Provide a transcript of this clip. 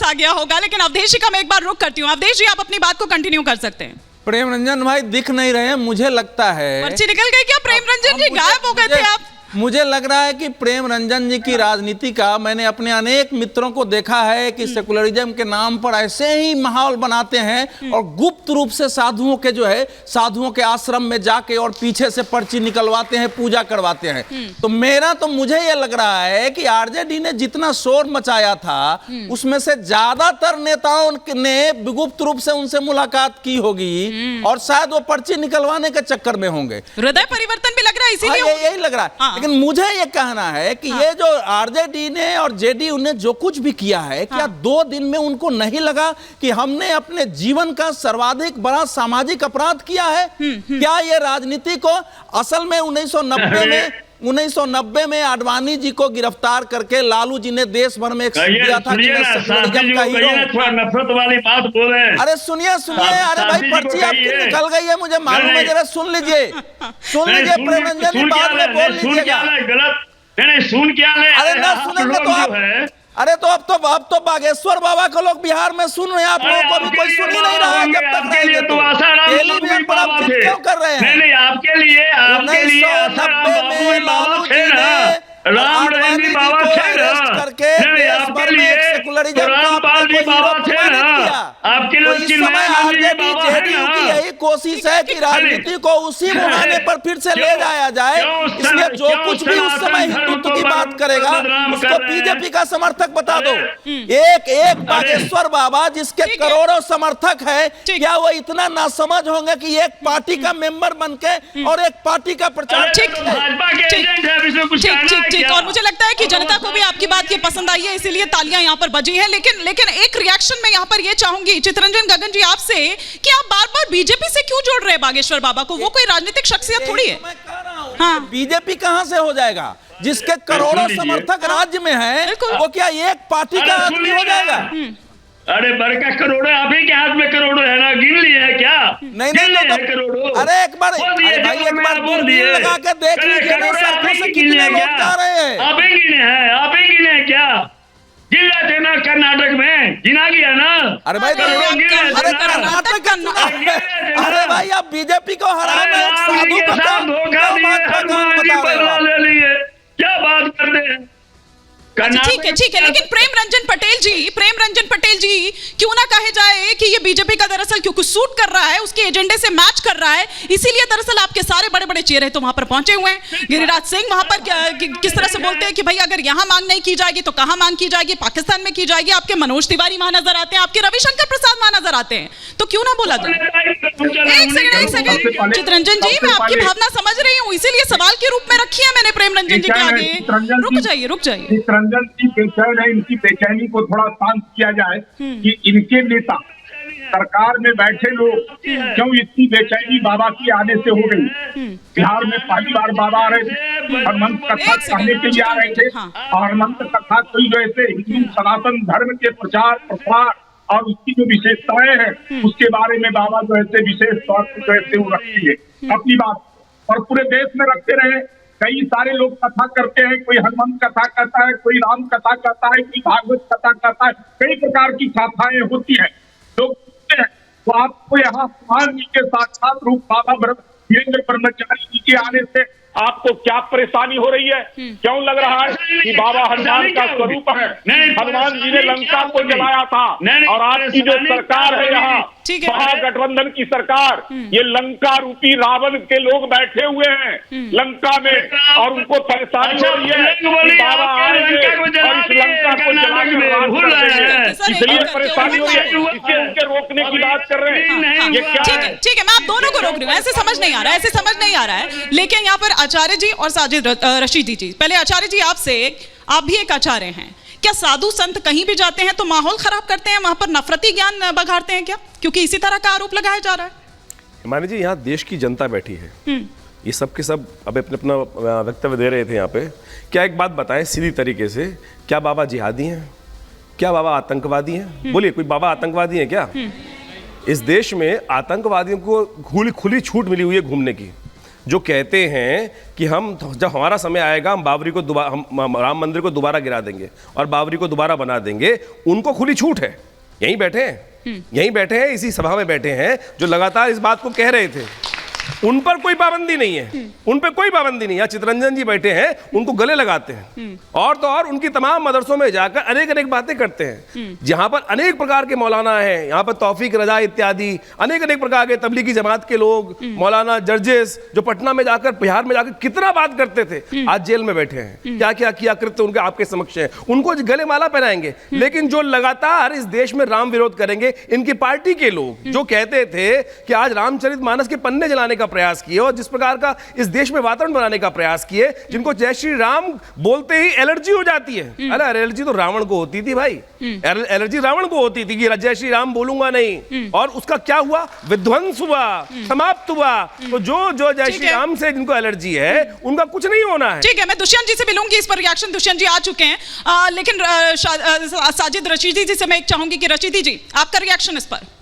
आ गया होगा, लेकिन अवधेश जी का मैं एक बार रुक करती हूँ। अवधेश जी, आप अपनी बात को कंटिन्यू कर सकते हैं। प्रेम रंजन भाई दिख नहीं रहे हैं, मुझे लगता है पर्ची निकल गई क्या? प्रेम रंजन जी गायब हो गए थे आप। मुझे लग रहा है कि प्रेम रंजन जी की राजनीति का, मैंने अपने अनेक मित्रों को देखा है कि सेकुलरिज्म के नाम पर ऐसे ही माहौल बनाते हैं और गुप्त रूप से साधुओं के जो है साधुओं के आश्रम में जाके और पीछे से पर्ची निकलवाते हैं, पूजा करवाते हैं। तो मुझे ये लग रहा है कि आरजेडी ने जितना शोर मचाया था उसमें से ज्यादातर नेताओं ने गुप्त रूप से उनसे मुलाकात की होगी और शायद वो पर्ची निकलवाने के चक्कर में होंगे। हृदय परिवर्तन भी लग रहा है, इसीलिए यही लग रहा है। लेकिन मुझे ये कहना है कि ये जो आरजेडी ने और जेडीयू ने जो कुछ भी किया है, क्या 2 दिन में उनको नहीं लगा कि हमने अपने जीवन का सर्वाधिक बड़ा सामाजिक अपराध किया है? क्या ये राजनीति को असल में 1990 में आडवाणी जी को गिरफ्तार करके लालू जी ने देश भर में एक दिया था कि मैं सेकुलरिज्म का हीरो हूं। नफरत वाली बात बोल रहे हैं। अरे सुनिए, अरे भाई पर्ची आपकी निकल गई है, मुझे मालूम है, जरा सुन लीजिए प्रेम रंजन जी, बाद में बोल लीजिएगा। सुन क्या ले? अरे ना सुनेंगे तो आप, अरे तो अब तो बागेश्वर बाबा को लोग बिहार में सुन रहे हैं, आप लोगों को भी कोई सुन ही नहीं रहा है। जब तक रहेंगे तो टेलीविजन पर आप जिद क्यों कर रहे हैं? नहीं, आपके लिए 1990 में लालू जी ने राम रहीम बाबा थे ना, करके देश भर में एक सेकुलरिज्म आपके लोग जेडीयू की यही कोशिश है कि राजनीति को उसी मुहाने पर फिर से ले जाया जाए। इसलिए जो कुछ भी उस समय हिंदुत्व की बात करेगा उसको बीजेपी का समर्थक बता दो। एक बागेश्वर बाबा जिसके करोड़ों समर्थक है, क्या वो इतना नासमझ होंगे कि एक पार्टी का मेंबर बनके और एक पार्टी का प्रचार? ठीक, और मुझे लगता है कि जनता को भी आपकी बात ये पसंद आई है, इसीलिए तालियां यहाँ पर बजी हैं। लेकिन एक रिएक्शन मैं यहाँ पर ये चाहूंगी चितरंजन गगन जी आपसे कि आप बार-बार बीजेपी से क्यों जोड़ रहे हैं बागेश्वर बाबा को? वो कोई राजनीतिक शख्सियत थोड़ी है। हाँ, बीजेपी कहां से हो जाएगा? जिसके करोड़ों समर्थक राज्य में है, वो क्या एक पार्टी का आदमी हो जाएगा? अरे बड़का करोड़ों आप ही के हाथ में करोड़ों है ना, गिन लिए है क्या? नहीं तो करोड़ों। अरे एक बार दूरबीन लगा के देख लीजिए ना, सड़कों से कितने लोग जा रहे हैं। आप ही गिने हैं क्या? गिन रहे थे ना कर्नाटक में, गिना गया ना? अरे भाई कर्नाटक, अरे भाई आप बीजेपी को हराना एक साधु बदला ले लिए, क्या बात कर रहे हैं? ठीक है, लेकिन प्रेम रंजन पटेल जी क्यों ना कहे जाए कि ये बीजेपी का दरअसल क्योंकि सूट कर रहा है, उसके एजेंडे से मैच कर रहा है, इसीलिए दरअसल आपके सारे बड़े बड़े चेहरे तो वहां पर पहुंचे हुए हैं। गिरिराज सिंह वहां पर किस तरह से बोलते हैं कि भाई अगर यहां मांग नहीं की जाएगी तो कहां मांग की जाएगी? पाकिस्तान में की जाएगी। आपके मनोज तिवारी वहां नजर आते हैं, आपके रविशंकर प्रसाद वहां नजर आते हैं, तो क्यों ना बोला जाए? एक सेकंड चितरंजन जी, मैं आपकी भावना समझ रही हूँ, इसीलिए सवाल के रूप में रखी है मैंने प्रेम रंजन जी के आगे। रुक जाइए। रंजन जी बेचैन है, इनकी बेचैनी को थोड़ा शांत किया जाए कि इनके नेता सरकार में बैठे लोग क्यों इतनी बेचैनी बाबा की आने से हो गई। बिहार में पहली बार बाबा आ रहे थे, हनुमंत कथा करने के लिए आ रहे थे, और हनुमंत कथा कोई जो ऐसे हिंदू सनातन धर्म के प्रचार प्रसार और उसकी जो विशेषताएं हैं उसके बारे में बाबा जो ऐसे विशेष तौर पर जो ऐसे वो रखती है अपनी बात, और पूरे देश में रखते रहे। कई सारे लोग कथा करते हैं, कोई हनुमंत कथा कहता है, कोई राम कथा कहता है, कोई भागवत कथा कहता है, कई प्रकार की कथाएं होती हैं, लोग सुनते हैं। तो आपको यहाँ हनुमान जी के साक्षात रूप बाबा वीरेंद्र ब्रह्मचारी जी के आने से आपको क्या परेशानी हो रही है? क्यों लग रहा है कि बाबा हनुमान का स्वरूप है? हनुमान जी ने लंका को जलाया था, और आपकी जो सरकार है यहाँ महागठबंधन की सरकार, ये लंका रूपी रावण के लोग बैठे हुए हैं लंका में, और उनको परेशानी हो रही है कि बाबा आएंगे और इस लंका को जला के, इसलिए परेशानी हो रही है, इसके उनके रोकने की बात कर रहे हैं। ये क्या है? ठीक है, मैं आप दोनों को रोक रही हूँ, ऐसे समझ नहीं आ रहा है। लेकिन यहाँ पर आचार्य जी और साजिद रशीदी जी, पहले आचार्य जी आपसे, आप भी एक आचार्य हैं, क्या साधु संत कहीं भी जाते हैं तो माहौल खराब करते हैं, वहां पर नफरती ज्ञान बघाड़ते हैं क्या? क्योंकि इसी तरह का आरोप लगाया जा रहा है। हिमानी जी, यहाँ देश की जनता बैठी है, ये सब के सब अब अपना वक्तव्य दे रहे थे यहाँ पे। क्या एक बात बताएं सीधी तरीके से, क्या बाबा जिहादी हैं? क्या बाबा आतंकवादी हैं? बोलिए, कोई बाबा आतंकवादी हैं क्या? इस देश में आतंकवादियों को खुली छूट मिली हुई है घूमने की। जो कहते हैं कि हम जब हमारा समय आएगा हम बाबरी को दोबारा, हम राम मंदिर को दोबारा गिरा देंगे और बाबरी को दोबारा बना देंगे, उनको खुली छूट है। यहीं बैठे हैं, यहीं बैठे हैं, इसी सभा में बैठे हैं जो लगातार इस बात को कह रहे थे। उन पर कोई पाबंदी नहीं है, उन पर कोई पाबंदी नहीं है। चितरंजन जी बैठे हैं, उनको गले लगाते हैं और तो और उनकी तमाम मदरसों में जाकर अनेक अनेक बातें करते हैं, जहां पर अनेक प्रकार के मौलाना हैं, यहाँ पर तौफीक रजा इत्यादि अनेक अनेक प्रकार के तबलीगी जमात के लोग, मौलाना जर्जेस जो पटना में जाकर, बिहार में जाकर कितना बात करते थे, आज जेल में बैठे हैं। क्या क्या किया कृत्य उनके आपके समक्ष है, उनको गले माला पहनाएंगे। लेकिन जो लगातार इस देश में राम विरोध करेंगे, इनकी पार्टी के लोग जो कहते थे कि आज रामचरितमानस के पन्ने जलाने का प्रयास किए और जिस प्रकार का इस देश में वातावरण बनाने का प्रयास किए, जिनको जय श्री राम बोलते ही एलर्जी हो जाती है। अरे एलर्जी तो रावण को होती थी भाई, एलर्जी रावण को होती थी कि जय श्री राम बोलूंगा नहीं, और उसका क्या हुआ, विध्वंस हुआ, समाप्त हुआ। तो जो जय श्री राम से जिनको एलर्जी है उनका कुछ नहीं होना है। ठीक है, मैं दुष्यंत जी से मिलूंगी इस पर रिएक्शन। दुष्यंत जी आ चुके हैं, लेकिन साजिद रशीदी जी से मैं एक चाहूंगी कि रशीदी जी आपका रिएक्शन इस पर।